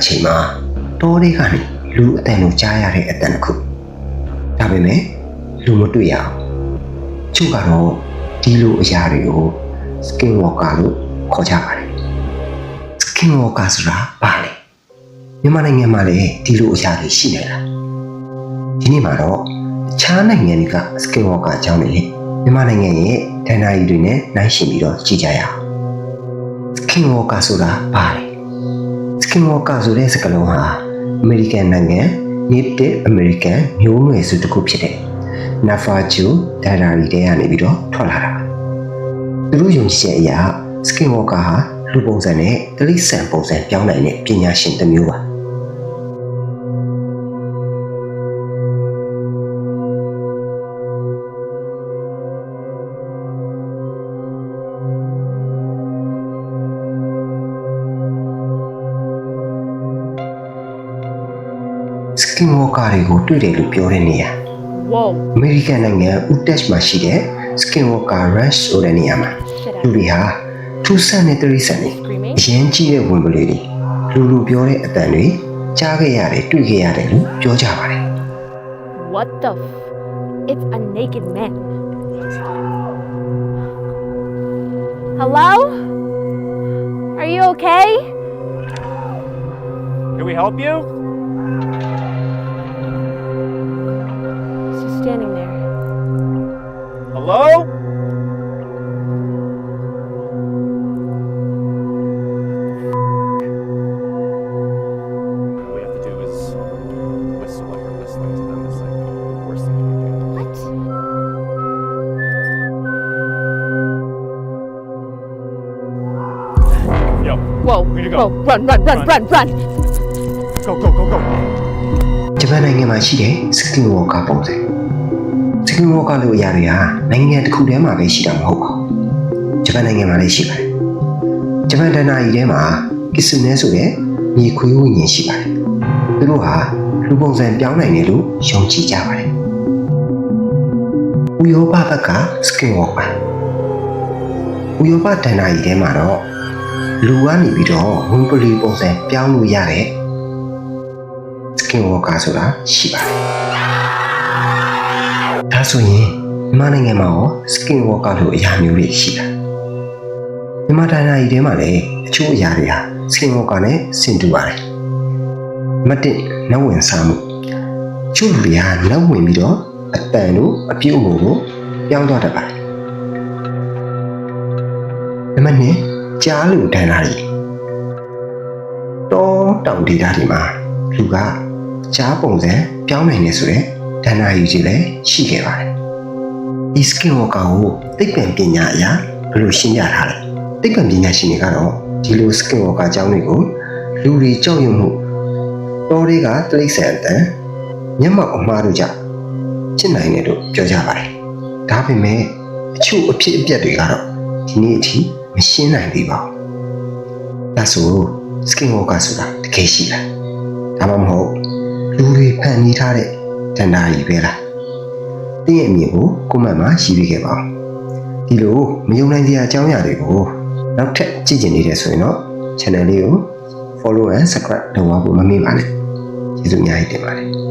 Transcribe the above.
ချိန်မှာတောတွေကနေလူအတန်ကိုကြားရတဲ့အတန်တစ်ခုဒါပေမဲ့လူမတွေ့ရအောင်သူကတော့ဒီလိုအရာတွေကို skinwalker လို့ခေါ်ကြပါတယ် skinwalker ဆိုတာဘာလဲမြန်မာနိုင်ငံမှာလည်းဒီလိုအရာတွေရှိနေတာဒီနေ့မှာတော့အခြားနိုင်ငံတွေက skinwalker အကြောင်းတွေမြန်မာနိုင်ငံရဲ့ဒဏ္ဍာရီတွေနဲ့နှိုင်းယှဉ်ပြီးတော့ကြည့်ကြရအောင် skinwalker ဆိုတာဘာလဲ skinwalker ဆိုတဲ့စကားလုံးဟာအမေရိကန်နိုင်ငံ Native American မျိုးနွယ်စုတစ်ခုဖြစ်တဲ့ Navajo ဒဏ္ဍာရီတွေကနေပြီးတော့ထွက်လာတာသူတို့ယုံကြည်ချက်အရ skinwalker ဟာလူပုံစံနဲ့တိရစ္ဆာန်ပုံစံပြောင်းနိုင်တဲ့ပညာရှင်တစ်မျိုးပါskinwalker တွေကိုတွေ့တယ်လို့ပြောတဲ့နေရာ အမေရိကန်နိုင်ငံ Utah မှာရှိတဲ့ Skinwalker Ranch ဆိုတဲ့နေရာမှာလူတွေဟာထူးဆန်းတဲ့တိရစ္ဆာန်တွေအရင်ကြီးတဲ့ဝင်ပလေးတွေလူပြောတဲ့အတန်တွေကြားခဲ့ရတယ်တွေ့ခဲ့ရတယ်လို့ပြောကြပါတယ် What the It's a naked man. Hello? Are you okay? Can we help you? She's standing there. Hello? All we have to do is whistle like we're whistling to them. It's like the worst thing you can do. What? Yo, Whoa, way to go. whoa, run, run, run, run, run! Go, go, go, go. ဂျပန်နိုင်ငံမှာရှိတဲ့ Skinwalker ပုံစံ Skinwalker လို့အရာတွေဟာနိုင်ငံတစ်ခုထဲမှာပဲရှိတာမဟုတ်ပါဘူးဂျပန်နိုင်ငံမှာလည်းရှိပါတယ်ဂျပန်ဒဏ္ဍာရီထဲမှာကစ်ဆူနဲဆိုတဲ့မြေခွေးဝိညာဉ်ရှိပါတယ်သူတို့ဟာလူပုံစံပြောင်းနိုင်တယ်လို့ယုံကြည်ကြပါတယ်ဥရောပဘက်က Skinwalker ဥရောပဒဏ္ဍာရီထဲမှာတော့လူကနေပြီးတော့ဝင်ပလီပုံစံပြောင်းလို့ရတဲ့ Skinwalker ဆိုတာရှိပါတယ်ဒါဆိုရင်မြန်မာနိုင်ငံမှာရော Skinwalker လို့အရာမျိုးတွေရှိတာမြန်မာဒဏ္ဍာရီထဲမှာလည်းအချို့အရာတွေဟာ Skinwalker နဲ့ဆင်တူပါတယ်မတစ်နောက်ဝင်စားမှုချို့လူတွေဟာနောက်ဝင်ပြီးတော့အတန်တို့အပြုတ်မှုကိုပြောင်းသွားတတ်ပါတယ်နံပါတ်2ကြားလူဒဏ္ဍာရီတောတောင်ဒေသတွေမှာလူကကြားပုံစံပြောင်းနိုင်နေဆိုတဲ့ဒဏ္ဍာရီကြီးလည်းရှိခဲ့ပါတယ်ဒီ Skinwalker ကိုသိပ္ပံပညာအရဘယ်လိုရှင်းပြထားလဲသိပ္ပံပညာရှင်တွေကတော့ဒီလို Skinwalker အကြောင်းတွေကိုလူတွေကြောက်ရွံ့မှုတောတွေကတိရစ္ဆာန်အတန်မျက်မှောက်အမှားတို့ကြောင့်ဖြစ်နိုင်တယ်လို့ပြောကြပါတယ်ဒါပေမဲ့အချို့အဖြစ်အပျက်တွေကတော့ဒီနေ့အထိမရှင်းနိုင်သေးပါဘူးဒါဆို Skinwalker ဆိုတာတကယ်ရှိလားဒါမှမဟုတ်လူတွေဖန်တီးထားတဲ့ဒဏ္ဍာရီပဲလားတင်းရဲ့အမြင်ကိုကွန်မန့်မှာရေးပေးခဲ့ပါဦးဒီလိုမယုံနိုင်စရာအကြောင်းအရာတွေကိုနောက်ထပ်ကြည့်ကျင်နေတယ်ဆိုရင်တော့ channel လေးကို follow and subscribe လုပ်ပါဖို့မမေ့ပါနဲ့ကျေးဇူးအများကြီးတင်ပါတယ်